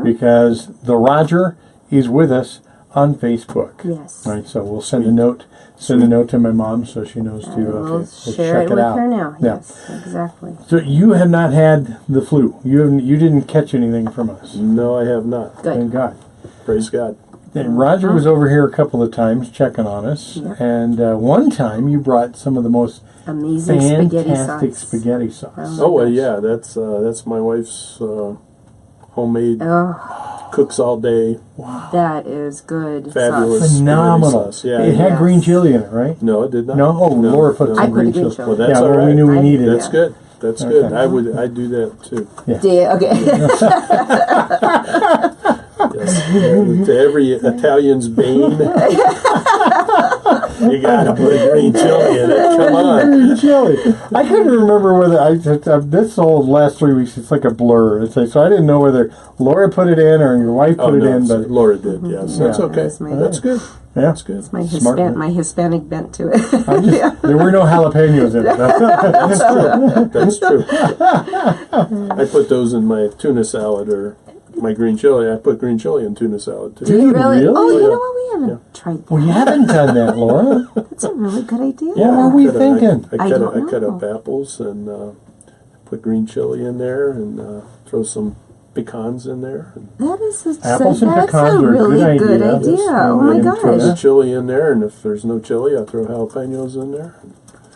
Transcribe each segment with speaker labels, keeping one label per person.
Speaker 1: because the Roger is with us on Facebook.
Speaker 2: Yes.
Speaker 1: All right, so we'll send a note to my mom so she knows to
Speaker 2: share
Speaker 1: check
Speaker 2: it with
Speaker 1: out.
Speaker 2: her now.
Speaker 1: Yeah.
Speaker 2: Yes, exactly.
Speaker 1: So you have not had the flu. You didn't catch anything from us.
Speaker 3: No, I have not.
Speaker 2: Good.
Speaker 1: Thank God.
Speaker 3: Praise God.
Speaker 1: And Roger was over here a couple of times checking on us, and one time you brought some of the most
Speaker 2: amazing
Speaker 1: fantastic spaghetti sauce.
Speaker 3: Yeah, that's my wife's homemade. Cooks all day.
Speaker 2: Wow. That is good.
Speaker 3: Fabulous.
Speaker 1: Phenomenal.
Speaker 3: Sauce. Yeah,
Speaker 1: it had green chili in it, right?
Speaker 3: No, it did not.
Speaker 1: No? Oh,
Speaker 3: no.
Speaker 1: Laura put some green chili.
Speaker 3: Well, that's all right.
Speaker 1: We knew we needed
Speaker 3: That's good. That's good. I'd do that too.
Speaker 2: Yeah. Okay.
Speaker 3: Yes. To every Italian's bane, you gotta put green chili in it. Come on.
Speaker 1: Green chili. I couldn't remember whether this whole last 3 weeks, it's like a blur. So I didn't know whether Laura put it in or your wife put it in. But
Speaker 3: Laura did, yes. That's okay. That's good.
Speaker 1: Yeah.
Speaker 3: That's good.
Speaker 2: It's my Hispanic bent to it.
Speaker 1: There were no jalapenos in it.
Speaker 3: That's true. I put those in my tuna salad or my green chili. I put green chili in tuna salad too.
Speaker 2: Do you really? Oh, you know what? We haven't tried that.
Speaker 1: Well, you haven't done that, Laura.
Speaker 2: That's a really good idea.
Speaker 1: Yeah, what were you thinking?
Speaker 3: I cut up apples and put green chili in there and throw some pecans in there.
Speaker 1: Apples and pecans are a
Speaker 2: really
Speaker 1: good idea.
Speaker 2: Oh my gosh.
Speaker 3: Throw the chili in there, and if there's no chili, I throw jalapenos in there.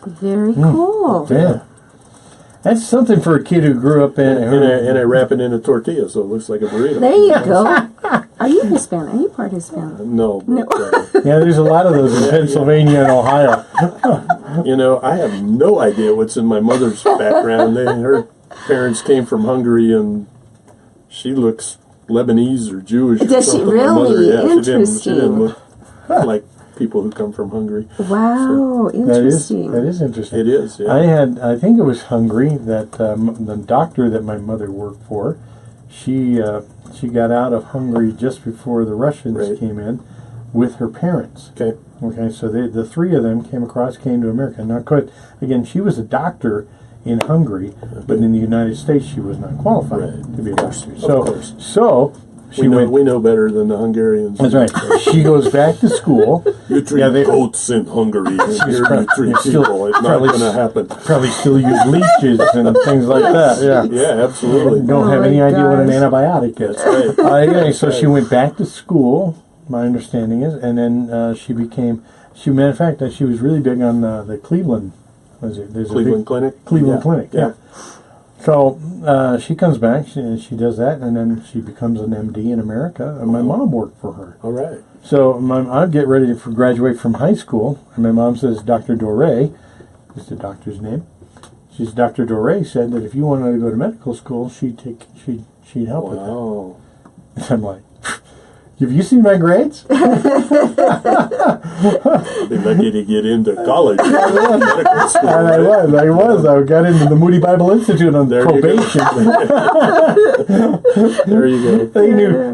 Speaker 2: Very cool.
Speaker 1: Yeah. That's something for a kid who grew up in...
Speaker 3: And I wrap it in a tortilla so it looks like a burrito.
Speaker 2: There you go. Are you Hispanic? Are you part Hispanic?
Speaker 3: No.
Speaker 1: Yeah, there's a lot of those in Pennsylvania and Ohio.
Speaker 3: I have no idea what's in my mother's background. Her parents came from Hungary, and she looks Lebanese or Jewish.
Speaker 2: Does she really?
Speaker 3: Yeah,
Speaker 2: interesting.
Speaker 3: She didn't look like people who come from Hungary.
Speaker 2: Wow, interesting.
Speaker 1: That is interesting.
Speaker 3: It is, yeah.
Speaker 1: I think it was Hungary that the doctor that my mother worked for, she got out of Hungary just before the Russians came in with her parents. Okay, so the three of them came to America. Now, again, she was a doctor in Hungary, but in the United States she was not qualified to be a doctor. So we
Speaker 3: know better than the Hungarians.
Speaker 1: That's right. She goes back to school.
Speaker 3: You treat goats in Hungary. Here you treat people. It's not going to happen.
Speaker 1: Probably still use leeches and things like that.
Speaker 3: Yeah, absolutely.
Speaker 1: Don't have any idea what an antibiotic is.
Speaker 3: That's right.
Speaker 1: So she went back to school, my understanding is, and then she matter of fact, she was really big on the Cleveland.
Speaker 3: Cleveland Clinic?
Speaker 1: Cleveland Clinic, yeah. So she comes back, she does that, and then she becomes an MD in America, and my mom worked for her.
Speaker 3: All right.
Speaker 1: So I get ready to graduate from high school, and my mom says, Dr. Doré, is the doctor's name. She's Dr. Doré said that if you wanted to go to medical school, she'd help with that. And I'm like, have you seen my grades?
Speaker 3: I'd be lucky to get into college.
Speaker 1: And I was. I got into the Moody Bible Institute on probation.
Speaker 3: There you go.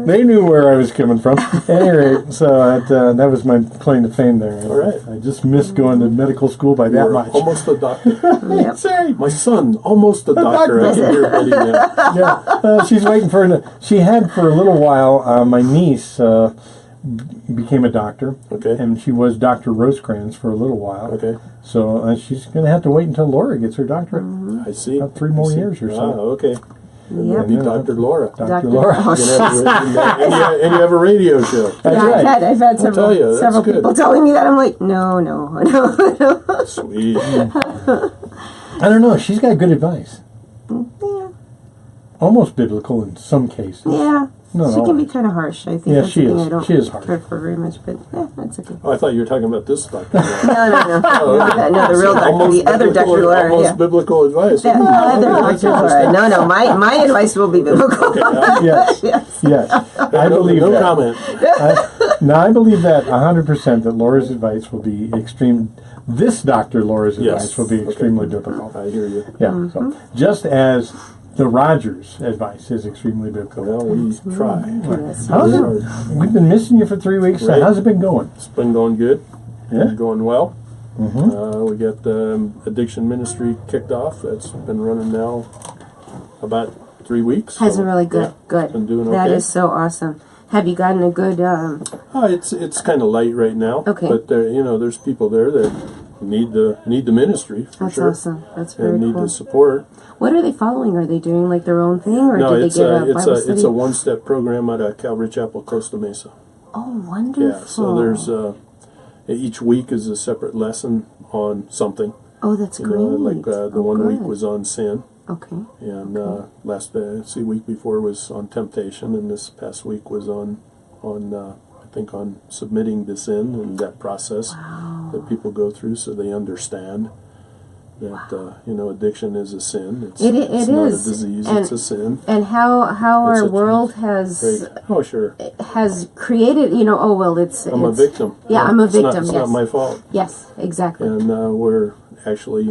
Speaker 1: They knew where I was coming from. Anyway, so that was my claim to fame there.
Speaker 3: All right.
Speaker 1: I just missed going to medical school by that much.
Speaker 3: Almost a doctor.
Speaker 2: Yep.
Speaker 3: My son, almost a doctor. I can hear Betty now.
Speaker 1: Yeah, she's waiting for. She had for a little while. My niece became a doctor.
Speaker 3: Okay. And
Speaker 1: she was Dr. Rosecrans for a little while.
Speaker 3: Okay.
Speaker 1: So she's going to have to wait until Laura gets her doctorate.
Speaker 3: I see.
Speaker 1: About 3 more years or so.
Speaker 3: Okay.
Speaker 2: Yep.
Speaker 3: Be Dr. Laura.
Speaker 1: Dr. Laura.
Speaker 3: And you have a radio show.
Speaker 1: That's right.
Speaker 2: I've had several people telling me that. I'm like, no.
Speaker 3: Sweet.
Speaker 1: I don't know. She's got good advice.
Speaker 2: Yeah.
Speaker 1: Almost biblical in some cases.
Speaker 2: Yeah.
Speaker 1: No,
Speaker 2: she can be kind of harsh. I think
Speaker 1: yeah,
Speaker 2: that's
Speaker 1: she
Speaker 2: the
Speaker 1: is.
Speaker 2: thing I don't
Speaker 1: She is harsh.
Speaker 2: care for very much, but that's okay.
Speaker 3: Oh, I thought you were talking about this doctor.
Speaker 2: No. No, the real doctor, the other Dr. Laura.
Speaker 3: Almost biblical advice.
Speaker 2: The other Dr. Laura. No, my advice will be biblical.
Speaker 1: Okay, yes. I believe that.
Speaker 3: No comment.
Speaker 1: I believe that 100% that Laura's advice will be extreme. This Dr. Laura's advice will be extremely biblical.
Speaker 3: I hear you.
Speaker 1: Yeah. So just as the Rogers advice is extremely biblical.
Speaker 3: Well, we try.
Speaker 1: We've been missing you for 3 weeks.
Speaker 3: Right.
Speaker 1: How's it been going?
Speaker 3: It's been going good.
Speaker 1: Yeah?
Speaker 3: It's going well.
Speaker 1: Mm-hmm.
Speaker 3: We got the addiction ministry kicked off. That's been running now about 3 weeks.
Speaker 2: Has
Speaker 3: so,
Speaker 2: been really good.
Speaker 3: Yeah,
Speaker 2: Good.
Speaker 3: been doing okay.
Speaker 2: That is so awesome. Have you gotten a good?
Speaker 3: It's kind of light right now.
Speaker 2: Okay.
Speaker 3: But there's people there that need the ministry for
Speaker 2: That's
Speaker 3: sure.
Speaker 2: awesome. That's very
Speaker 3: and need
Speaker 2: cool.
Speaker 3: the support.
Speaker 2: What are they following? Are they doing like their own thing, or
Speaker 3: No,
Speaker 2: did they
Speaker 3: it's
Speaker 2: get a Bible study?
Speaker 3: it's a one-step program at Calvary Chapel, Costa Mesa.
Speaker 2: Oh, wonderful.
Speaker 3: Yeah, so there's each week is a separate lesson on something.
Speaker 2: Oh, that's great.
Speaker 3: Like the one week
Speaker 2: good.
Speaker 3: was on sin,
Speaker 2: Okay.
Speaker 3: and week before was on temptation, and this past week was on I think on submitting to sin and that process that people go through, so they understand that addiction is a sin. It's not a disease; it's a sin.
Speaker 2: And how our world has created.
Speaker 3: I'm a victim.
Speaker 2: Yeah, I'm a victim.
Speaker 3: It's not my fault.
Speaker 2: Yes, exactly.
Speaker 3: And we're actually,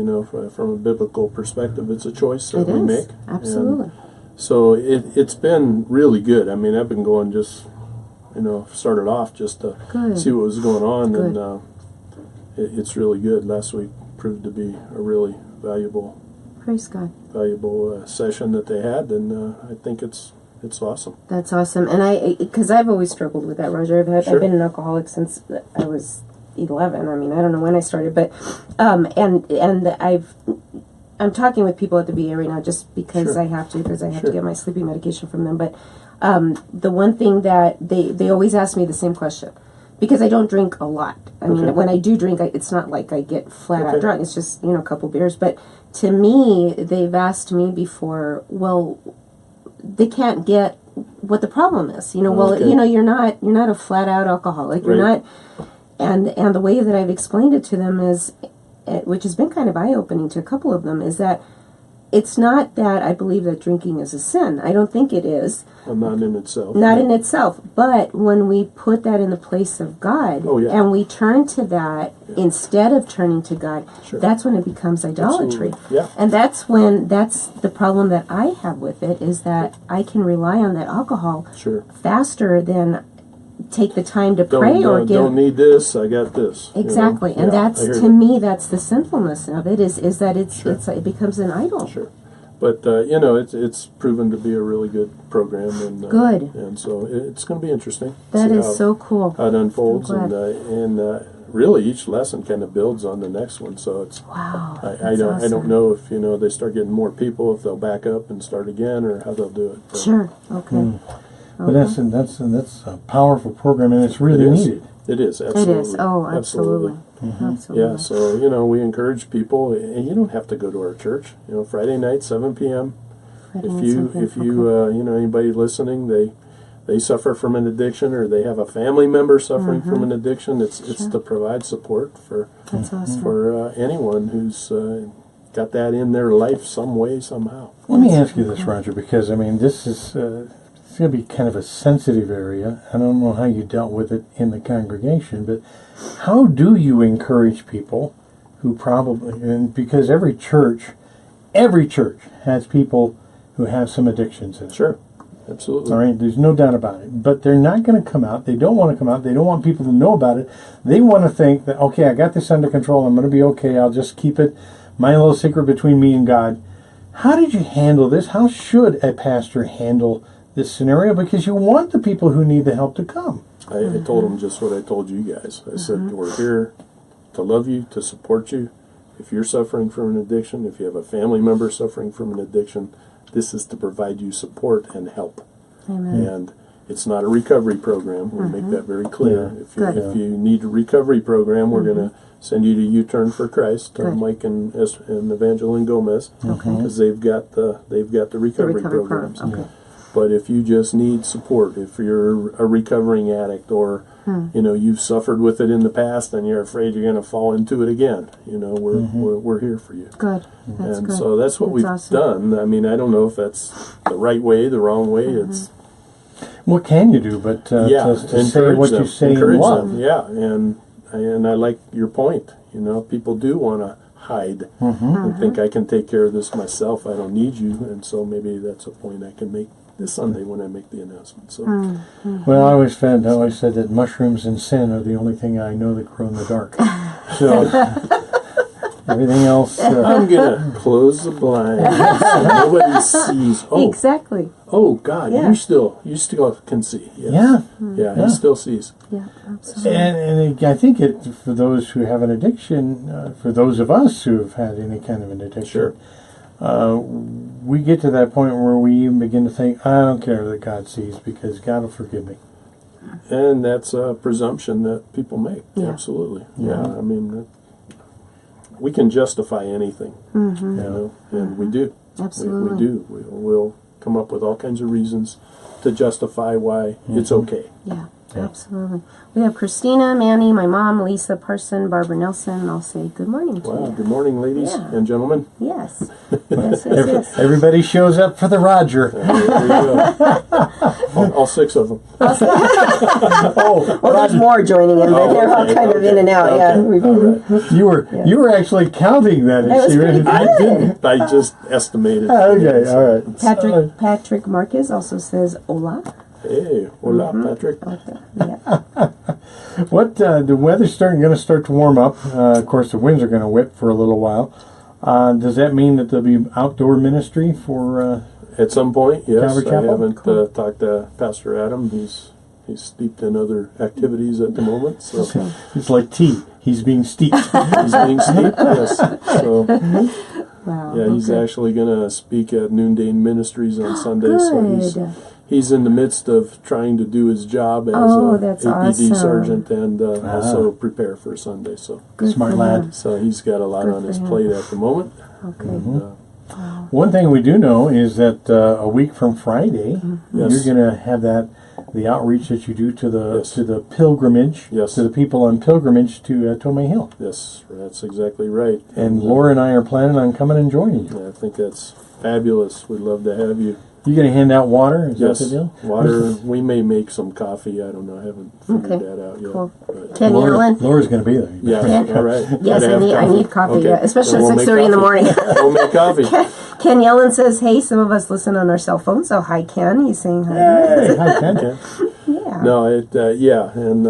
Speaker 3: from a biblical perspective, it's a choice that we make.
Speaker 2: Absolutely.
Speaker 3: And so it's been really good. I mean, I've been going just, started off just to see what was going on,
Speaker 2: Good.
Speaker 3: and it's really good. Last week proved to be a really valuable
Speaker 2: Praise God.
Speaker 3: Session that they had, and I think it's awesome.
Speaker 2: That's awesome. And because I've always struggled with that, Roger. I've been an alcoholic since I was 11. I mean, I don't know when I started, but I'm talking with people at the VA right now just because I have to, to get my sleeping medication from them. But the one thing that they always ask me the same question, because I don't drink a lot. I mean, when I do drink, it's not like I get flat out drunk. It's just a couple beers. But to me, they've asked me before, well, they can't get what the problem is. You're not a flat out alcoholic. You're not. And the way that I've explained it to them is, which has been kind of eye-opening to a couple of them, is that it's not that I believe that drinking is a sin. I don't think it is.
Speaker 3: Well, not in itself.
Speaker 2: Not in itself. But when we put that in the place of God, and we turn to that instead of turning to God, that's when it becomes idolatry.
Speaker 3: Absolutely. Yeah.
Speaker 2: And that's the problem that I have with it, is that I can rely on that alcohol faster than take the time to pray or give.
Speaker 3: Don't need this. I got this.
Speaker 2: Exactly, and that's to me that's the sinfulness of it. Is that it becomes an idol.
Speaker 3: Sure, but it's proven to be a really good program, and
Speaker 2: good,
Speaker 3: and so it's going to be interesting.
Speaker 2: That is so cool.
Speaker 3: How it unfolds, and really each lesson kind of builds on the next one. So it's I don't know if they start getting more people, if they'll back up and start again, or how they'll do it. But,
Speaker 2: sure. Okay.
Speaker 1: But that's a powerful program, and it's really needed.
Speaker 3: It is, absolutely.
Speaker 2: It is. Oh, absolutely. Absolutely.
Speaker 3: Yeah, so, we encourage people, and you don't have to go to our church. Friday night, 7 p.m. If you anybody listening, they suffer from an addiction, or they have a family member suffering from an addiction, it's to provide support for anyone who's got that in their life some way, somehow.
Speaker 1: Let me ask you this, Roger, because, this is... it's going to be kind of a sensitive area. I don't know how you dealt with it in the congregation, but how do you encourage people who because every church has people who have some addictions in it.
Speaker 3: Sure, absolutely.
Speaker 1: All right, there's no doubt about it. But they're not going to come out. They don't want to come out. They don't want people to know about it. They want to think that, okay, I got this under control. I'm going to be okay. I'll just keep it my little secret between me and God. How did you handle this? How should a pastor handle this scenario, because you want the people who need the help to come?
Speaker 3: I told them just what I told you guys. I said, we're here to love you, to support you. If you're suffering from an addiction, if you have a family member suffering from an addiction, this is to provide you support and help.
Speaker 2: Amen.
Speaker 3: And it's not a recovery program. We'll make that very clear. If you need a recovery program, we're going to send you to U-Turn for Christ, Mike and Evangeline Gomez, because they've got the recovery programs.
Speaker 2: Okay.
Speaker 3: But if you just need support, if you're a recovering addict, or you've suffered with it in the past and you're afraid you're going to fall into it again, we're here for you.
Speaker 2: Good. That's
Speaker 3: and
Speaker 2: good.
Speaker 3: so that's what we've done. I mean, I don't know if that's the right way, the wrong way. It's
Speaker 1: what can you do but to say what you say in love?
Speaker 3: Them. Yeah, and I like your point. People do want to hide and think I can take care of this myself. I don't need you, and so maybe that's a point I can make this Sunday when I make the announcement. So,
Speaker 1: well, I always said that mushrooms and sin are the only thing I know that grow in the dark. So, Everything else.
Speaker 3: I'm gonna close the blinds so nobody sees. Oh,
Speaker 2: Exactly.
Speaker 3: oh God,
Speaker 2: Yeah.
Speaker 3: you still can see. Yes.
Speaker 1: Yeah.
Speaker 3: Yeah,
Speaker 1: Yeah.
Speaker 3: he still sees.
Speaker 2: Yeah, absolutely.
Speaker 1: And I think for those who have an addiction, for those of us who have had any kind of an addiction, we get to that point where we even begin to think, I don't care that God sees because God will forgive me.
Speaker 3: And that's a presumption that people make.
Speaker 2: Yeah.
Speaker 3: Absolutely.
Speaker 1: Yeah.
Speaker 3: I mean, we can justify anything,
Speaker 2: Mm-hmm.
Speaker 3: you know, and we do.
Speaker 2: Absolutely.
Speaker 3: We do. We'll come up with all kinds of reasons to justify why it's okay.
Speaker 2: Yeah, absolutely. We have Christina, Manny, my mom, Lisa Parson, Barbara Nelson. I'll say good morning to
Speaker 3: Wow.
Speaker 2: you.
Speaker 3: Good morning, ladies and gentlemen.
Speaker 2: Yes. Yes.
Speaker 1: Everybody shows up for the Roger.
Speaker 3: There you go. all 6 of them.
Speaker 1: Oh,
Speaker 2: Well, there's more joining in, but they're all kind of in and out. Yeah.
Speaker 1: you were actually counting that.
Speaker 2: That was pretty good.
Speaker 3: I just estimated.
Speaker 1: Okay, all right.
Speaker 2: Patrick Marquez also says hola.
Speaker 3: Hey, hola, Patrick.
Speaker 2: Okay. Yeah.
Speaker 1: What the weather's going to start to warm up. Of course, the winds are going to whip for a little while. Does that mean that there'll be outdoor ministry for?
Speaker 3: At some point, yes.
Speaker 1: Calvary
Speaker 3: I
Speaker 1: Chapel?
Speaker 3: haven't talked to Pastor Adam. He's steeped in other activities at the moment. So
Speaker 1: It's like tea. He's being steeped.
Speaker 3: he's being steeped. Yes. So
Speaker 2: Wow.
Speaker 3: yeah, he's actually going to speak at Noonday Ministries on Sunday.
Speaker 2: Good.
Speaker 3: So he's in the midst of trying to do his job as
Speaker 2: that's
Speaker 3: APD
Speaker 2: awesome.
Speaker 3: sergeant and also prepare for Sunday. So
Speaker 2: Good
Speaker 1: Smart
Speaker 2: for
Speaker 1: lad.
Speaker 2: him.
Speaker 3: so he's got a lot
Speaker 2: Good
Speaker 3: on
Speaker 2: for
Speaker 3: his
Speaker 2: him.
Speaker 3: plate at the moment.
Speaker 2: Okay.
Speaker 3: And,
Speaker 1: One thing we do know is that a week from Friday,
Speaker 3: Yes.
Speaker 1: you're going to have the outreach that you do to the
Speaker 3: Yes.
Speaker 1: to the pilgrimage,
Speaker 3: Yes.
Speaker 1: to the people on pilgrimage to Tomei Hill.
Speaker 3: yes, that's exactly right.
Speaker 1: And Laura and I are planning on coming and joining you.
Speaker 3: I think that's fabulous. We'd love to have you.
Speaker 1: You going to hand out water? Is
Speaker 3: Yes,
Speaker 1: that the deal?
Speaker 3: water. We may make some coffee. I don't know. I haven't figured
Speaker 2: Okay.
Speaker 3: that out yet.
Speaker 2: Cool.
Speaker 3: But-
Speaker 2: Ken Yellen.
Speaker 1: Laura's going to be there.
Speaker 3: yeah, all right.
Speaker 2: Yes,
Speaker 3: Gotta have
Speaker 2: I need coffee.
Speaker 3: Okay.
Speaker 2: Yeah, especially
Speaker 3: Then we'll
Speaker 2: at
Speaker 3: make
Speaker 2: 6:30 in the
Speaker 3: coffee.
Speaker 2: morning.
Speaker 3: We'll make coffee.
Speaker 2: Ken Yellen says, "Hey, some of us listen on our cell phones." So hi, Ken. He's saying hi.
Speaker 1: Hey, hi, Ken.
Speaker 3: Yeah.
Speaker 2: Yeah.
Speaker 3: No, and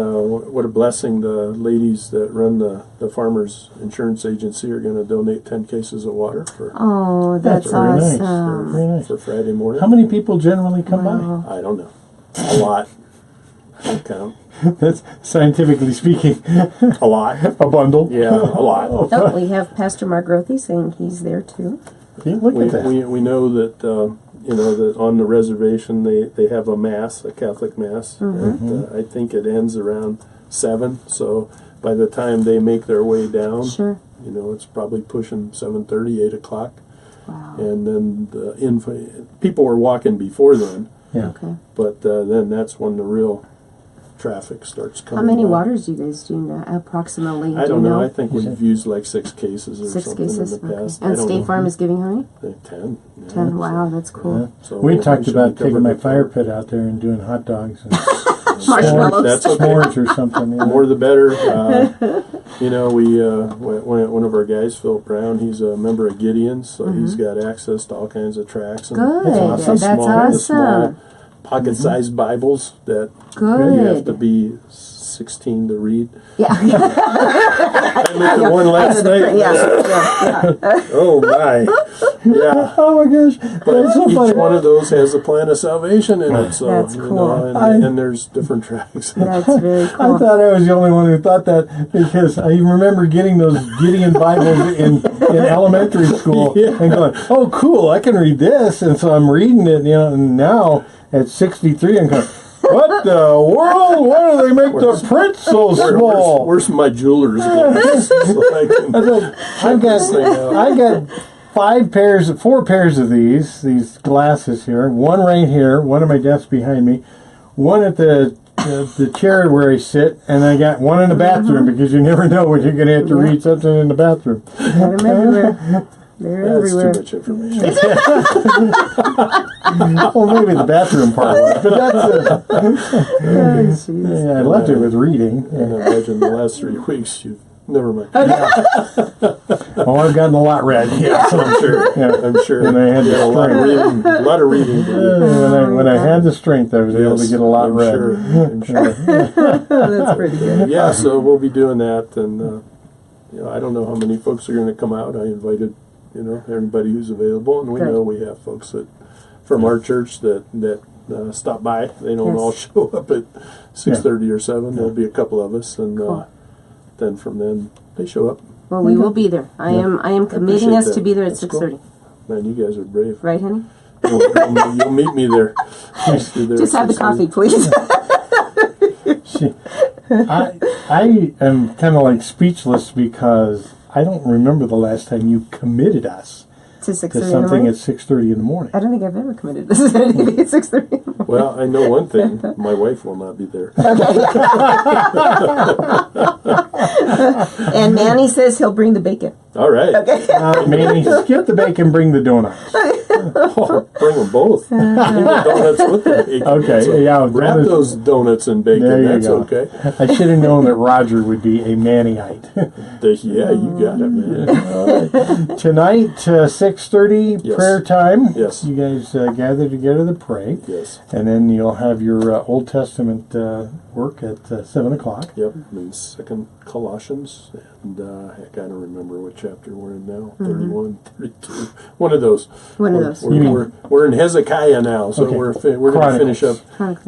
Speaker 3: what a blessing. The ladies that run the Farmers Insurance Agency are going to donate 10 cases of water for
Speaker 2: Oh, that's
Speaker 1: very nice.
Speaker 2: awesome.
Speaker 1: Very nice.
Speaker 3: for Friday morning.
Speaker 1: How many people generally come
Speaker 2: Wow.
Speaker 3: I don't know. A lot. Don't count.
Speaker 1: by? That's scientifically speaking,
Speaker 3: A lot.
Speaker 1: a bundle.
Speaker 3: Yeah, a lot.
Speaker 2: Oh, we have Pastor Mark Grothy saying he's there too.
Speaker 1: See, look
Speaker 3: We,
Speaker 1: at that.
Speaker 3: we know that that on the reservation they have a mass, a Catholic mass, and I think it ends around 7. So by the time they make their way down,
Speaker 2: Sure.
Speaker 3: it's probably pushing 7:30, 8 o'clock,
Speaker 2: Wow.
Speaker 3: and then people were walking before then,
Speaker 1: Yeah.
Speaker 2: Okay.
Speaker 3: but then that's when the real traffic starts coming.
Speaker 2: How many
Speaker 3: by.
Speaker 2: waters do you guys do now, approximately?
Speaker 3: I
Speaker 2: do
Speaker 3: don't
Speaker 2: you
Speaker 3: know. I think we've
Speaker 1: said-
Speaker 3: used like 6 cases or
Speaker 2: 6
Speaker 3: something
Speaker 2: cases.
Speaker 3: in the
Speaker 2: Okay.
Speaker 3: past. I
Speaker 2: And
Speaker 3: don't
Speaker 2: State
Speaker 3: know.
Speaker 2: Farm is giving how many?
Speaker 3: 10. Yeah.
Speaker 2: 10. Wow, that's cool.
Speaker 1: Yeah.
Speaker 3: So
Speaker 1: We talked
Speaker 3: should
Speaker 1: about
Speaker 3: be
Speaker 1: taking
Speaker 3: covered
Speaker 1: my
Speaker 3: with
Speaker 1: fire
Speaker 3: that.
Speaker 1: pit out there and doing hot dogs and
Speaker 2: Marshmallows.
Speaker 3: That's okay.
Speaker 1: s'mores or something. You know.
Speaker 3: More the better. We one of our guys, Phil Brown, he's a member of Gideon's, so he's got access to all kinds of tracks. And
Speaker 2: Good.
Speaker 1: awesome.
Speaker 2: That's
Speaker 3: the small
Speaker 2: awesome.
Speaker 3: pocket-sized Bibles that
Speaker 2: Good.
Speaker 3: you have to be 16 to read.
Speaker 2: Yeah.
Speaker 3: I looked at one last night.
Speaker 2: yeah.
Speaker 3: Oh my! Yeah.
Speaker 1: Oh my gosh,
Speaker 3: But
Speaker 1: that's so
Speaker 3: each
Speaker 1: funny.
Speaker 3: one of those has a plan of salvation in it, so
Speaker 2: That's cool.
Speaker 3: and there's different tracks.
Speaker 2: That's very
Speaker 1: I
Speaker 2: cool.
Speaker 1: thought I was the only one who thought that because I even remember getting those Gideon Bibles in elementary school and going, "Oh, cool! I can read this," and so I'm reading it, and now at 63, I'm going, "What the world? Why do they make the print so small?"
Speaker 3: Where's my jeweler's glasses? So I can
Speaker 1: I've
Speaker 3: this thing out.
Speaker 1: I got 4 pairs of these glasses here. One right here, one on my desk behind me, one at the chair where I sit, and I got one in the bathroom because you never know when you're going to have to read something in the bathroom.
Speaker 2: Got them everywhere. They're
Speaker 3: That's
Speaker 2: everywhere.
Speaker 3: too much information.
Speaker 1: Well, maybe the bathroom part was, but that's
Speaker 2: Oh, jeez.
Speaker 1: yeah, I left it with reading.
Speaker 3: And I imagine the last 3 weeks you've never mind.
Speaker 1: Oh, I've gotten a lot read. Yeah,
Speaker 3: So I'm sure.
Speaker 1: yeah.
Speaker 3: I'm sure.
Speaker 1: And I had
Speaker 3: You
Speaker 1: the
Speaker 3: a lot of
Speaker 1: strength.
Speaker 3: reading. A lot of reading. to do.
Speaker 1: When I had the strength, I was able to
Speaker 3: Yes,
Speaker 1: get a lot
Speaker 3: I'm
Speaker 1: read.
Speaker 3: Sure. I'm sure.
Speaker 2: That's pretty good.
Speaker 3: Yeah, so we'll be doing that, and I don't know how many folks are going to come out. I invited, everybody who's available, and we know we have folks that from our church that stop by. They don't all show up at 6:30 or 7. There'll be a couple of us, and then from then they show up.
Speaker 2: Well, we will be there. I am committing us to be there at 6:30.
Speaker 3: Cool. Man, you guys are brave.
Speaker 2: Right, honey?
Speaker 3: You'll meet me there.
Speaker 2: Just have the coffee, please.
Speaker 1: I am kind of like speechless because I don't remember the last time you committed us
Speaker 2: to 6:30
Speaker 1: to something at 6:30 in the morning.
Speaker 2: I don't think I've ever committed this at anything at 6:30 in the morning.
Speaker 3: Well, I know one thing. My wife will not be there.
Speaker 2: And Manny says he'll bring the bacon.
Speaker 3: All right.
Speaker 2: Okay.
Speaker 1: Manny, skip the bacon, bring the donuts.
Speaker 3: Bring them both. Bring the donuts with the bacon.
Speaker 1: Okay,
Speaker 3: so wrap those donuts in bacon.
Speaker 1: There you
Speaker 3: That's
Speaker 1: go.
Speaker 3: okay.
Speaker 1: I should have known that Roger would be a Mannyite.
Speaker 3: Yeah, you got it, man.
Speaker 1: All right. Tonight, 6:30, prayer time.
Speaker 3: Yes.
Speaker 1: You guys gather together to pray.
Speaker 3: Yes.
Speaker 1: And then you'll have your Old Testament work at 7 o'clock.
Speaker 3: Yep. Second Colossians, and I gotta remember what chapter we're in now. 31, 32. One of those. We're in Hezekiah now, so we're going to finish up.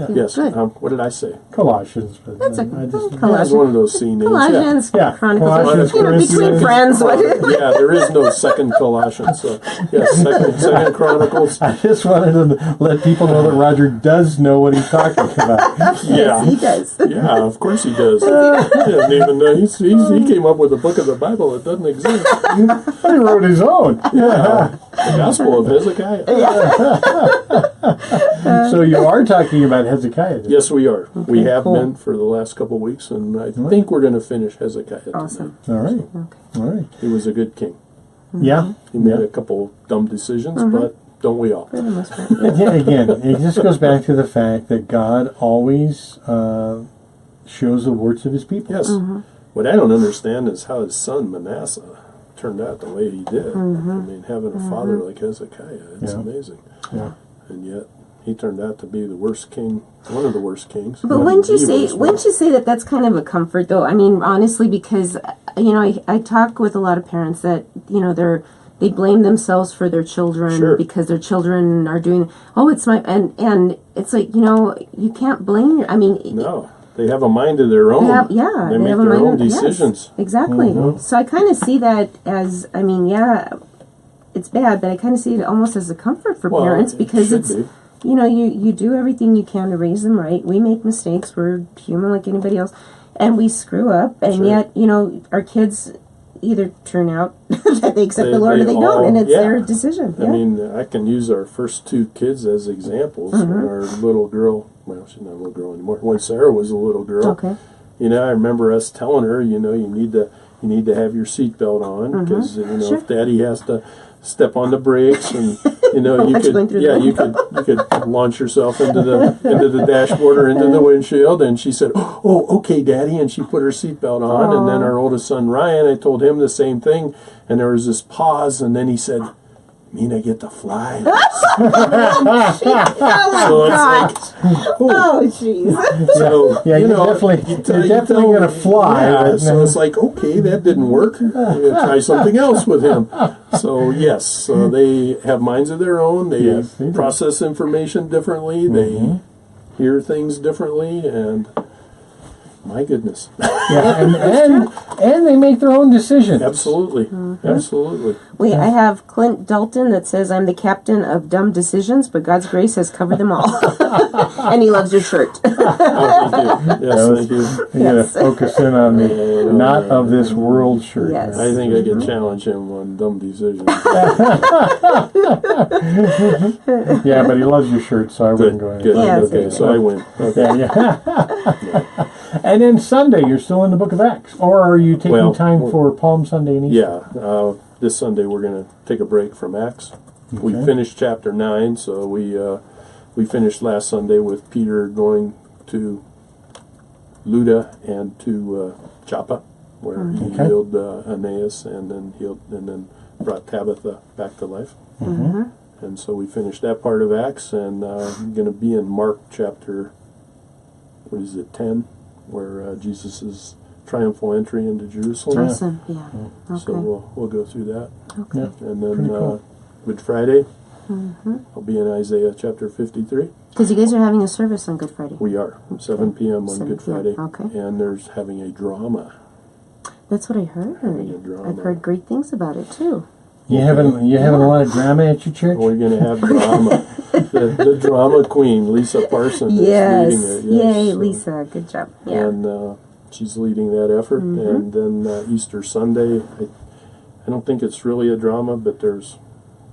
Speaker 3: Yes. What did I say?
Speaker 1: Colossians.
Speaker 2: That's
Speaker 3: Colossians. One of those C names.
Speaker 2: Colossians.
Speaker 1: Yeah.
Speaker 2: Chronicles. Between friends.
Speaker 3: Yeah, there is no second Colossians. So second Chronicles.
Speaker 1: I just wanted to let people know that Roger does know what he's talking about.
Speaker 3: Yeah,
Speaker 2: he does.
Speaker 3: Yeah, of course he does. He doesn't even know. He came up with a book of the Bible that doesn't exist.
Speaker 1: He wrote his own.
Speaker 3: Yeah, the Gospel of Hezekiah.
Speaker 1: So you are talking about Hezekiah today.
Speaker 3: Yes, we are. We have been for the last couple of weeks, and I think we're going to finish Hezekiah today.
Speaker 2: Awesome.
Speaker 1: All right.
Speaker 2: Okay.
Speaker 1: All right.
Speaker 3: He was a good king.
Speaker 1: Yeah.
Speaker 3: He made a couple dumb decisions, but don't we all?
Speaker 2: For the most part.
Speaker 1: Yeah, again, it just goes back to the fact that God always shows the works of his people.
Speaker 3: Yes. What I don't understand is how his son Manasseh turned out the way he did. I mean, having a father like Hezekiah, it's amazing.
Speaker 1: Yeah.
Speaker 3: And yet, he turned out to be the worst king, one of the worst kings.
Speaker 2: But wouldn't you say that that's kind of a comfort, though? I mean, honestly, because I talk with a lot of parents that they blame themselves for their children because their children are doing. Oh, it's my and it's like you can't blame your. I mean,
Speaker 3: no. They have a mind of their own. They make their own decisions.
Speaker 2: Yes, exactly. So I kind of see that as, it's bad, but I kind of see it almost as a comfort for parents because it's, you do everything you can to raise them right. We make mistakes. We're human like anybody else. And we screw up. And yet, our kids either turn out that they accept the Lord or they don't. And it's their decision.
Speaker 3: I mean, I can use our first two kids as examples. When our little girl, well, she's not a little girl anymore. When Sarah was a little girl, I remember us telling her, you need to have your seatbelt on because if Daddy has to step on the brakes and you could launch yourself into the dashboard or into the windshield. And she said, "Oh, okay, Daddy," and she put her seatbelt on. And then our oldest son Ryan, I told him the same thing. And there was this pause, and then he said, "Mean I get to fly?"
Speaker 2: Oh, jeez.
Speaker 3: So,
Speaker 1: you're definitely going to fly.
Speaker 3: Yeah, so it's like, okay, that didn't work. We're going to try something else with him. So, yes, they have minds of their own. They process information differently. They hear things differently, and my goodness.
Speaker 1: And they make their own decisions.
Speaker 3: Absolutely. Absolutely.
Speaker 2: I have Clint Dalton that says, "I'm the captain of dumb decisions, but God's grace has covered them all." And he loves your shirt.
Speaker 3: Thank you. Yes, thank you.
Speaker 1: You got to focus in on the not of this world shirt.
Speaker 2: Yes.
Speaker 3: I think I can challenge him on dumb decisions.
Speaker 1: Yeah, but he loves your shirt, so I wouldn't go
Speaker 3: Good.
Speaker 1: anywhere.
Speaker 3: Okay, so I win. Okay.
Speaker 1: Yeah. And then Sunday, you're still in the book of Acts. Or are you taking time for Palm Sunday and Easter?
Speaker 3: Yeah. This Sunday we're going to take a break from Acts. Okay. We finished chapter 9, so we finished last Sunday with Peter going to Lydda and to Joppa, where he healed Aeneas and then brought Tabitha back to life. And so we finished that part of Acts, and I'm going to be in Mark chapter, 10, where Jesus is triumphal entry into Jerusalem.
Speaker 2: Awesome. Yeah. Okay.
Speaker 3: So we'll go through that.
Speaker 2: Okay.
Speaker 1: Yeah.
Speaker 3: And then
Speaker 1: Cool.
Speaker 3: Good Friday, I'll be in Isaiah chapter 53.
Speaker 2: Because you guys are having a service on Good Friday.
Speaker 3: We are, 7 p.m. on
Speaker 2: 7
Speaker 3: Good
Speaker 2: p.m.
Speaker 3: Friday.
Speaker 2: Okay.
Speaker 3: And there's having a drama.
Speaker 2: That's what I heard.
Speaker 3: Having a drama.
Speaker 2: I've heard great things about it too.
Speaker 1: You having a lot of drama at your church?
Speaker 3: We're going to have drama. the drama queen, Lisa Parsons, is leading it. Yes.
Speaker 2: Yay, Lisa. Good job. Yeah.
Speaker 3: And she's leading that effort. And then Easter Sunday, I don't think it's really a drama, but there's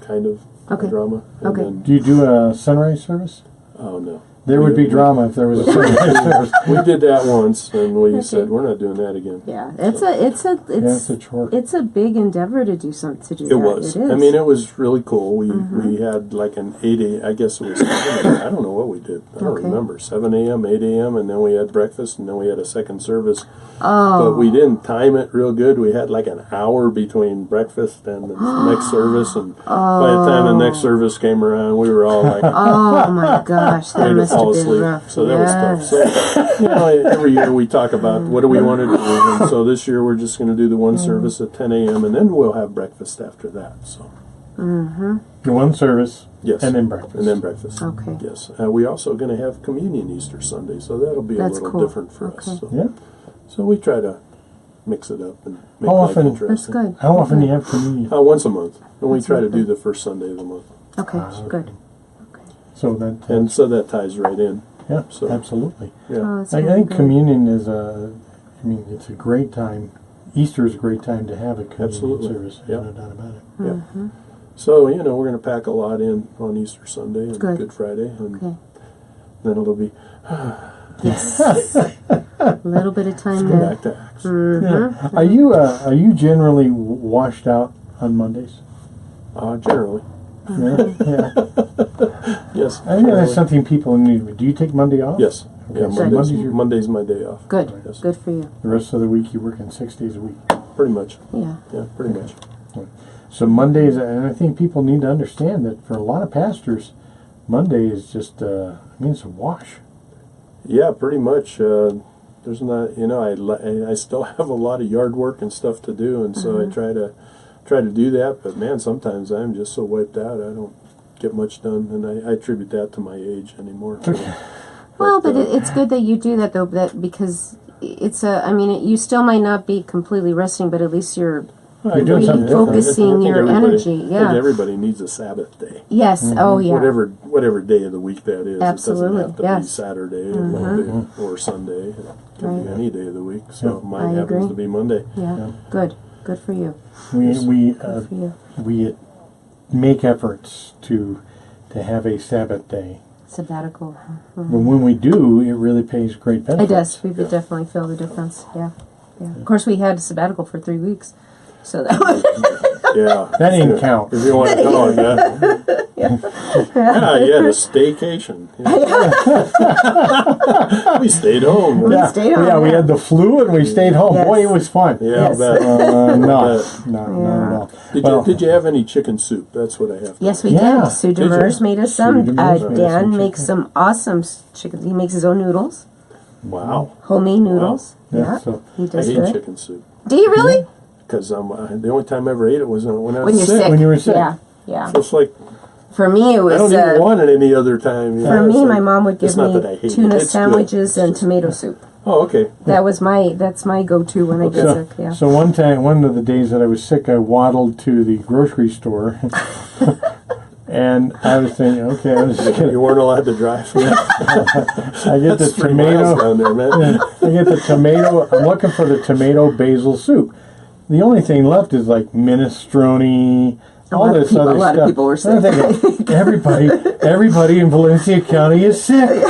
Speaker 3: kind of a drama. And
Speaker 2: Okay.
Speaker 3: then,
Speaker 1: Do you do a sunrise service?
Speaker 3: oh, no.
Speaker 1: There would be drama if there was a sunrise service.
Speaker 3: We did that once, and we said, we're not doing that again.
Speaker 2: Yeah. It's
Speaker 1: a chore.
Speaker 2: It's a big endeavor to do to do
Speaker 3: It
Speaker 2: that.
Speaker 3: was.
Speaker 2: It is.
Speaker 3: I mean, it was really cool. We had like an 8 a.m., I guess it was, I don't know what we did. I don't remember. 7 a.m., 8 a.m., and then we had breakfast, and then we had a second service.
Speaker 2: Oh.
Speaker 3: But we didn't time it real good. We had like an hour between breakfast and the next service, and by the time the next service came around, we were all like,
Speaker 2: Oh my gosh, that
Speaker 3: ready to
Speaker 2: must have
Speaker 3: fall
Speaker 2: been
Speaker 3: asleep.
Speaker 2: rough.
Speaker 3: So that was tough. So, every year we talk about what do we want to do. And so this year we're just going to do the one service at 10 a.m. and then we'll have breakfast after that. So
Speaker 1: The one service,
Speaker 3: yes,
Speaker 1: and then breakfast.
Speaker 3: and then breakfast.
Speaker 2: Okay.
Speaker 3: Yes, we also going to have communion Easter Sunday, so that'll be
Speaker 2: That's
Speaker 3: a little
Speaker 2: cool.
Speaker 3: different for us.
Speaker 2: Okay.
Speaker 3: So,
Speaker 1: Yeah.
Speaker 3: so we try to mix it up and make
Speaker 1: How
Speaker 3: life
Speaker 1: often-
Speaker 2: That's
Speaker 3: interesting.
Speaker 2: good.
Speaker 1: How often do you have communion?
Speaker 3: Once a month, and we
Speaker 2: That's
Speaker 3: try to
Speaker 2: lovely.
Speaker 3: do the first Sunday of the month,
Speaker 2: Okay,
Speaker 1: okay.
Speaker 2: good.
Speaker 1: So that
Speaker 3: and so that ties right in.
Speaker 1: yeah,
Speaker 3: So-
Speaker 1: absolutely.
Speaker 3: Yeah.
Speaker 2: Oh, that's
Speaker 1: I
Speaker 2: really
Speaker 1: think
Speaker 2: good.
Speaker 1: communion is it's a great time. Easter is a great time to have a communion
Speaker 3: Absolutely.
Speaker 1: service.
Speaker 3: Yeah.
Speaker 1: No doubt about it.
Speaker 3: Yeah. So, we're going to pack a lot in on Easter Sunday and
Speaker 2: Good.
Speaker 3: Good Friday, and
Speaker 2: Okay.
Speaker 3: then it'll be
Speaker 2: Yes. A little bit of time
Speaker 3: go
Speaker 2: to.
Speaker 3: back to Acts.
Speaker 1: Yeah. Are you generally washed out on Mondays?
Speaker 3: Generally,
Speaker 1: Yeah.
Speaker 3: yes.
Speaker 1: I think that's something people need. Do you take Monday off?
Speaker 3: Yes.
Speaker 1: Okay,
Speaker 3: Yeah,
Speaker 1: so
Speaker 3: Monday's my day off.
Speaker 2: Good.
Speaker 3: Yes.
Speaker 2: Good for you.
Speaker 1: The rest of the week you work in 6 days a week.
Speaker 3: Pretty much.
Speaker 2: Yeah.
Speaker 3: Yeah, pretty much.
Speaker 1: So Mondays, and I think people need to understand that for a lot of pastors, Monday is just it's a wash.
Speaker 3: Yeah, pretty much. There's not, I still have a lot of yard work and stuff to do, and so I try to do that. But man, sometimes I'm just so wiped out, I don't get much done, and I attribute that to my age anymore.
Speaker 2: Well, but it's good that you do that though, because it's you still might not be completely resting, but at least you're
Speaker 1: You're doing something different.
Speaker 2: refocusing
Speaker 3: I think
Speaker 2: your
Speaker 3: everybody-
Speaker 2: energy.
Speaker 3: I think
Speaker 2: Yeah.
Speaker 3: everybody needs a Sabbath day.
Speaker 2: Yes. Oh, yeah.
Speaker 3: Whatever day of the week that is.
Speaker 2: Absolutely,
Speaker 3: It doesn't have to be
Speaker 2: yes.
Speaker 3: Saturday or Monday or Sunday. It can be
Speaker 2: Right.
Speaker 3: any day of the week. So
Speaker 1: Yeah.
Speaker 3: mine
Speaker 2: I
Speaker 3: happens
Speaker 2: agree.
Speaker 3: to be Monday.
Speaker 2: Yeah. Good. Good for you.
Speaker 1: We
Speaker 2: Good for you.
Speaker 1: we make efforts to have a Sabbath day.
Speaker 2: Sabbatical.
Speaker 1: But when we do, it really pays great benefits.
Speaker 2: It does. We would definitely feel the difference. Yeah. Yeah. Of course, we had a sabbatical for 3 weeks, so that was
Speaker 3: Yeah.
Speaker 1: That didn't count.
Speaker 3: If you want to call it that. Yeah, you had a staycation. Yeah. We stayed home.
Speaker 2: We stayed home,
Speaker 1: Yeah, we
Speaker 2: yeah.
Speaker 1: had the flu and we stayed home.
Speaker 2: Yes.
Speaker 1: Boy, it was fun.
Speaker 3: Yeah,
Speaker 2: Yes.
Speaker 3: I bet.
Speaker 1: Not
Speaker 3: Yeah.
Speaker 1: at all.
Speaker 3: Did you have any chicken soup? That's what I have.
Speaker 2: Yes, we
Speaker 1: Yeah.
Speaker 2: did. Sue
Speaker 3: Did you?
Speaker 2: Demers made us some.
Speaker 1: Sue Demers made us
Speaker 2: Dan
Speaker 1: some
Speaker 2: makes some awesome chicken. He makes his own noodles,
Speaker 3: Wow.
Speaker 2: homemade noodles.
Speaker 1: Yeah,
Speaker 2: Yeah,
Speaker 1: so
Speaker 2: he
Speaker 3: I
Speaker 2: does
Speaker 3: hate
Speaker 2: good.
Speaker 3: chicken soup
Speaker 2: Do you really?
Speaker 3: because the only time I ever ate it was when I was
Speaker 2: When you're
Speaker 3: sick.
Speaker 2: sick.
Speaker 1: When you were sick.
Speaker 2: Yeah, yeah.
Speaker 3: So it's like
Speaker 2: For me, it
Speaker 3: I
Speaker 2: was.
Speaker 3: don't even want it any other time.
Speaker 2: For
Speaker 3: It's
Speaker 2: me,
Speaker 3: like-
Speaker 2: my mom would
Speaker 3: it's
Speaker 2: give
Speaker 3: not that I
Speaker 2: me
Speaker 3: hate it.
Speaker 2: tuna
Speaker 3: It's good.
Speaker 2: sandwiches
Speaker 3: It's
Speaker 2: and
Speaker 3: just-
Speaker 2: tomato soup.
Speaker 3: Oh, okay.
Speaker 2: That's my go-to when I get sick. Yeah.
Speaker 1: So one of the days that I was sick, I waddled to the grocery store, and I was thinking, okay, I was just
Speaker 3: You
Speaker 1: gonna,
Speaker 3: weren't allowed to drive.
Speaker 1: I get
Speaker 3: That's
Speaker 1: the
Speaker 3: 3 miles
Speaker 1: tomato.
Speaker 3: down there, man.
Speaker 1: I get the tomato. I'm looking for the tomato basil soup. The only thing left is like minestrone, all
Speaker 2: lot of
Speaker 1: this
Speaker 2: people-
Speaker 1: other
Speaker 2: a lot of
Speaker 1: stuff.
Speaker 2: people were
Speaker 1: I'm
Speaker 2: sick.
Speaker 1: thinking, everybody in Valencia County is sick.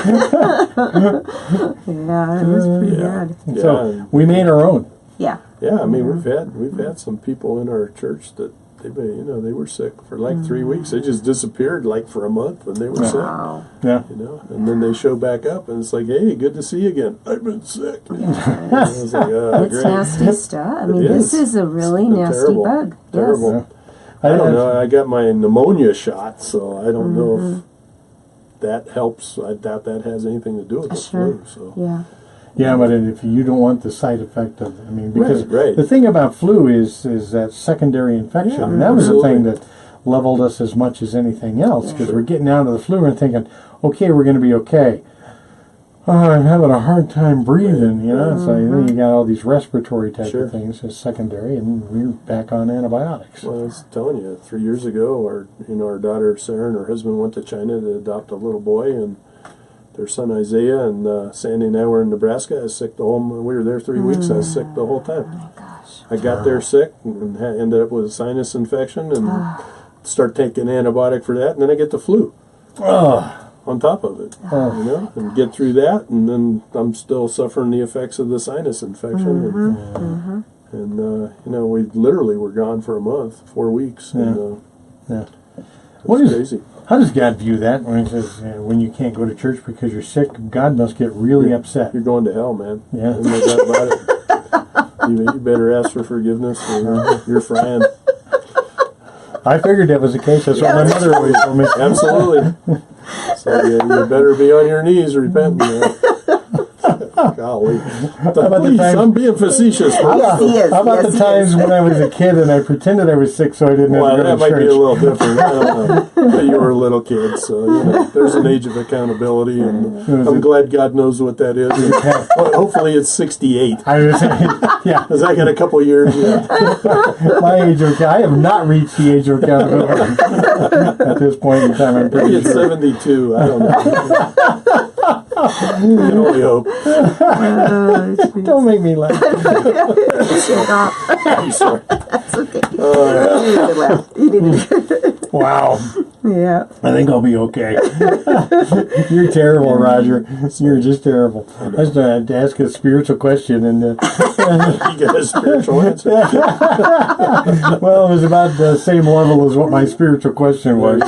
Speaker 2: Yeah, it was pretty
Speaker 3: Yeah.
Speaker 2: bad.
Speaker 3: Yeah.
Speaker 1: So we made our own.
Speaker 2: Yeah.
Speaker 3: Yeah, I mean we've had some people in our church that they were sick for like 3 weeks. They just disappeared like for a month and they were sick.
Speaker 2: Wow.
Speaker 1: Yeah.
Speaker 3: And then they show back up and it's like, hey, good to see you again. I've been sick. I was like,
Speaker 2: It's
Speaker 3: great.
Speaker 2: nasty stuff. I mean,
Speaker 3: It
Speaker 2: this
Speaker 3: is.
Speaker 2: is a really
Speaker 3: It's
Speaker 2: nasty
Speaker 3: terrible.
Speaker 2: bug.
Speaker 3: Terrible.
Speaker 2: Yes.
Speaker 3: I don't know. I got my pneumonia shot, so I don't know if that helps. I doubt that has anything to do with the
Speaker 2: Sure.
Speaker 3: flu. So
Speaker 2: Yeah.
Speaker 1: Yeah, but if you don't want the side effect of, because
Speaker 3: right.
Speaker 1: the thing about flu is that secondary infection.
Speaker 3: Yeah,
Speaker 1: and that was
Speaker 3: absolutely.
Speaker 1: the thing that leveled us as much as anything else, because we're getting out of the flu and thinking, okay, we're going to be okay. Oh, I'm having a hard time breathing, It's like, then you got all these respiratory type of things as secondary, and we're back on antibiotics.
Speaker 3: Well, I was telling you, 3 years ago, our daughter Sarah and her husband went to China to adopt a little boy, and their son Isaiah and Sandy and I were in Nebraska. I was sick the whole. We were there 3 weeks. I was sick the whole time.
Speaker 2: Oh my gosh.
Speaker 3: I got there sick and ended up with a sinus infection and start taking antibiotic for that, and then I get the flu. On top of it, and get through that, and then I'm still suffering the effects of the sinus infection. And we literally were gone for a month, 4 weeks. And, crazy.
Speaker 1: How does God view that when He says when you can't go to church because you're sick? God must get really upset.
Speaker 3: You're going to hell, man.
Speaker 1: Yeah,
Speaker 3: no doubt about it. You better ask for forgiveness, or you're frying.
Speaker 1: I figured that was the case. That's what my mother always told me.
Speaker 3: Absolutely. So you better be on your knees repenting. Golly. I'm being facetious.
Speaker 1: How about the times when I was a kid and I pretended I was sick so I didn't have to go to
Speaker 3: that might
Speaker 1: church?
Speaker 3: be a little different. I don't know. But you were a little kid, so there's an age of accountability, and I'm glad God knows what that is. Hopefully it's 68.
Speaker 1: I was saying, yeah.
Speaker 3: Because I got a couple years yet.
Speaker 1: My age of I have not reached the age of accountability at this point in time. I'm pretty
Speaker 3: Maybe it's
Speaker 1: sure.
Speaker 3: 72. I don't know. You can only hope.
Speaker 1: Don't make me laugh.
Speaker 3: I'm sorry.
Speaker 2: That's okay. You need to laugh. You need to.
Speaker 1: Wow.
Speaker 2: Yeah.
Speaker 1: I think I'll be okay. You're terrible, Roger. You're just terrible. I was going to ask a spiritual question, and
Speaker 3: You get a spiritual answer.
Speaker 1: well, it was about the same level as what my spiritual question was.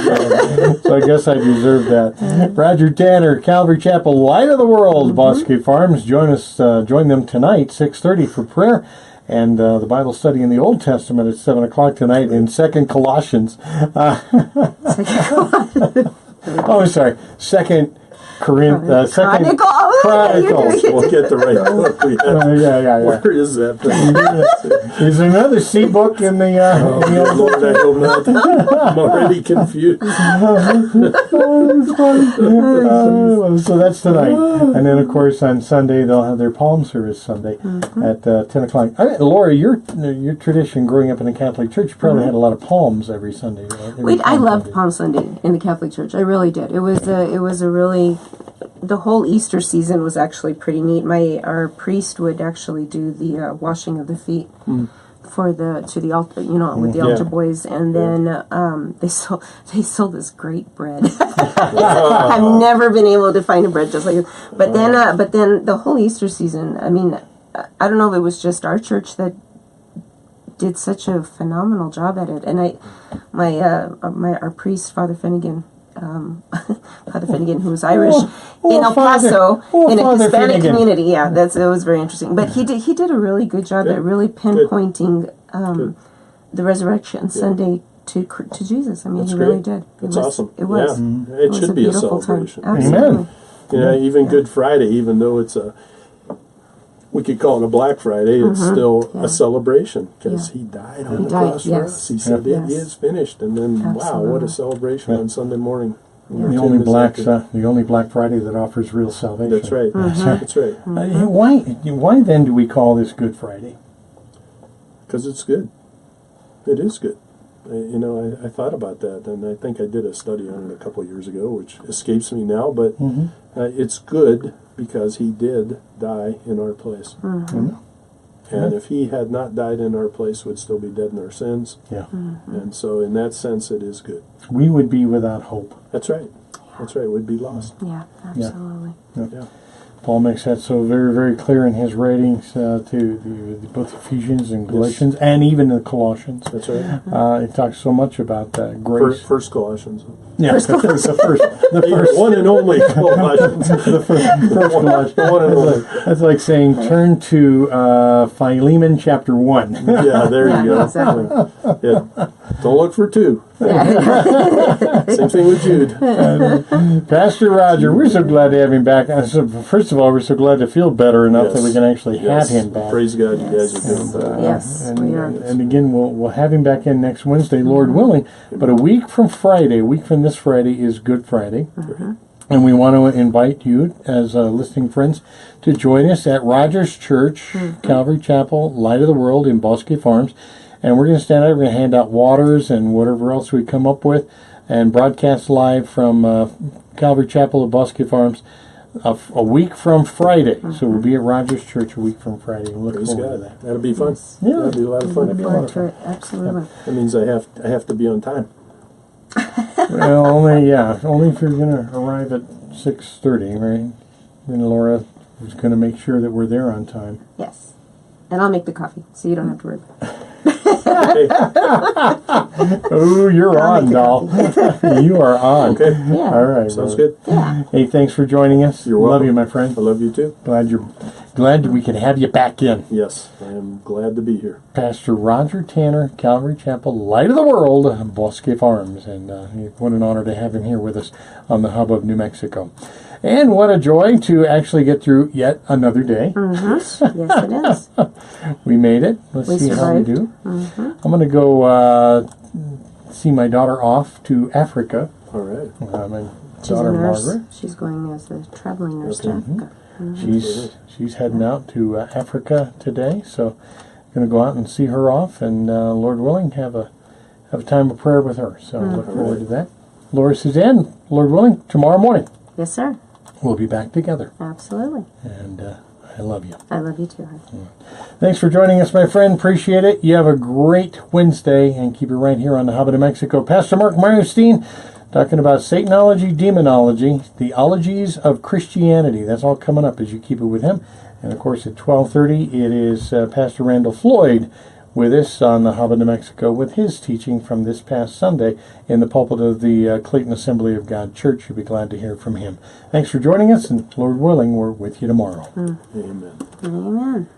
Speaker 1: So I guess I deserve that. Roger Tanner, Calvary Chapel, Light of the World, Bosque Farms. Join them tonight, 6:30 for prayer. And the Bible study in the Old Testament at 7 o'clock tonight in 2 Colossians. Sorry. 2 Chronicles.
Speaker 3: We'll get the right book.
Speaker 1: Yeah.
Speaker 3: Where is that?
Speaker 1: Is there another C book in the Old
Speaker 3: Lord, I hope not. I'm already confused.
Speaker 1: So that's tonight. And then, of course, on Sunday, they'll have their Palm Service Sunday at 10 o'clock. Laura, your tradition growing up in the Catholic Church, you probably had a lot of palms every Sunday. Right?
Speaker 2: I loved Palm Sunday in the Catholic Church. I really did. It was a really... The whole Easter season was actually pretty neat. Our priest would actually do the washing of the feet to the altar, with the altar boys, and then they sold this great bread. I've never been able to find a bread just like it. But then the whole Easter season. I mean, I don't know if it was just our church that did such a phenomenal job at it, and our priest, Father Finnegan. Father Finnegan, who was Irish, in El Paso, in a Hispanic community. Yeah, it was very interesting. But he did a really good job at really pinpointing the resurrection Sunday to Jesus. I mean, he really did.
Speaker 3: That's awesome.
Speaker 2: It was.
Speaker 3: Yeah. It should be a celebration.
Speaker 2: Time. Absolutely.
Speaker 1: Amen.
Speaker 3: Even Good Friday, even though we could call it a Black Friday, it's still a celebration because he died on the cross for us. He said it is finished, and then wow, what a celebration on Sunday morning.
Speaker 1: The only Black Friday that offers real salvation.
Speaker 3: That's right. That's right.
Speaker 1: Why then do we call this Good Friday?
Speaker 3: Because it's good. It is good. I thought about that, and I think I did a study on it a couple of years ago, which escapes me now, but it's good because he did die in our place. And if he had not died in our place, we'd still be dead in our sins.
Speaker 1: Yeah.
Speaker 3: And so in that sense, it is good.
Speaker 1: We would be without hope.
Speaker 3: That's right. That's right. We'd be lost.
Speaker 2: Yeah, absolutely.
Speaker 3: Yeah.
Speaker 1: Paul makes that so very, very clear in his writings to both Ephesians and Galatians, and even the Colossians.
Speaker 3: That's right.
Speaker 1: It talks so much about grace.
Speaker 3: First Colossians.
Speaker 1: Yeah, the first
Speaker 3: one and only Colossians.
Speaker 1: the first Colossians.
Speaker 3: One and only.
Speaker 1: That's like saying turn to Philemon chapter 1.
Speaker 3: Yeah, there you go.
Speaker 2: Exactly.
Speaker 3: Yeah. Don't look for 2. Same thing with Jude.
Speaker 1: Pastor Roger, we're so glad to have him back. So first of all, we're so glad to feel better enough that we can actually
Speaker 3: Yes.
Speaker 1: have him back.
Speaker 3: Praise God, you guys are doing better.
Speaker 2: Yes, we are.
Speaker 1: And again, we'll have him back in next Wednesday, Lord willing. But a week from this Friday is Good Friday. And we want to invite you, as listening friends, to join us at Rogers Church, Calvary Chapel, Light of the World in Bosque Farms. And we're going to stand out, we're going to hand out waters and whatever else we come up with, and broadcast live from Calvary Chapel at Bosque Farms a week from Friday. So we'll be at Rogers Church a week from Friday. We'll look forward to that.
Speaker 3: That'll be fun.
Speaker 1: Yeah.
Speaker 3: That'll be a lot of fun.
Speaker 2: Look forward to it. Absolutely.
Speaker 3: That means I have to be on time.
Speaker 1: Well, only if you're going to arrive at 6:30, right? And Laura is going to make sure that we're there on time.
Speaker 2: Yes. And I'll make the coffee, so you don't have to worry.
Speaker 1: Oh, you're on, doll. You are on.
Speaker 3: Okay.
Speaker 2: Yeah.
Speaker 1: All right.
Speaker 3: Sounds
Speaker 1: brother.
Speaker 3: good.
Speaker 2: Yeah.
Speaker 1: Hey, thanks for joining us.
Speaker 3: You're welcome.
Speaker 1: Love you, my friend.
Speaker 3: I love you too.
Speaker 1: Glad we could have you back in.
Speaker 3: Yes, I am glad to be here.
Speaker 1: Pastor Roger Tanner, Calvary Chapel, Light of the World, Bosque Farms. And what an honor to have him here with us on the hub of New Mexico. And what a joy to actually get through yet another day.
Speaker 2: Yes, it is.
Speaker 1: We made it. Let's see how we do. I'm going to go see my daughter off to Africa.
Speaker 3: All right.
Speaker 1: My
Speaker 2: She's
Speaker 1: daughter
Speaker 2: a nurse.
Speaker 1: Margaret.
Speaker 2: She's going as a traveling nurse
Speaker 3: Okay.
Speaker 2: to Africa.
Speaker 1: She's heading out to Africa today, so I'm going to go out and see her off, and Lord willing, have a time of prayer with her. So I look forward to that. Laura Suzanne, Lord willing, tomorrow morning
Speaker 2: Yes, sir.
Speaker 1: we'll be back together,
Speaker 2: Absolutely.
Speaker 1: and I love you.
Speaker 2: I love you too, hon.
Speaker 1: Thanks for joining us, my friend. Appreciate it. You have a great Wednesday, and keep it right here on the Hub of New Mexico. Pastor Mark Mariostein talking about Satanology, Demonology, the ologies of Christianity. That's all coming up as you keep it with him. And of course, at 12:30, it is Pastor Randall Floyd with us on the Hub of New Mexico with his teaching from this past Sunday in the pulpit of the Clayton Assembly of God Church. You'll be glad to hear from him. Thanks for joining us, and Lord willing, we're with you tomorrow.
Speaker 3: Amen.
Speaker 2: Amen.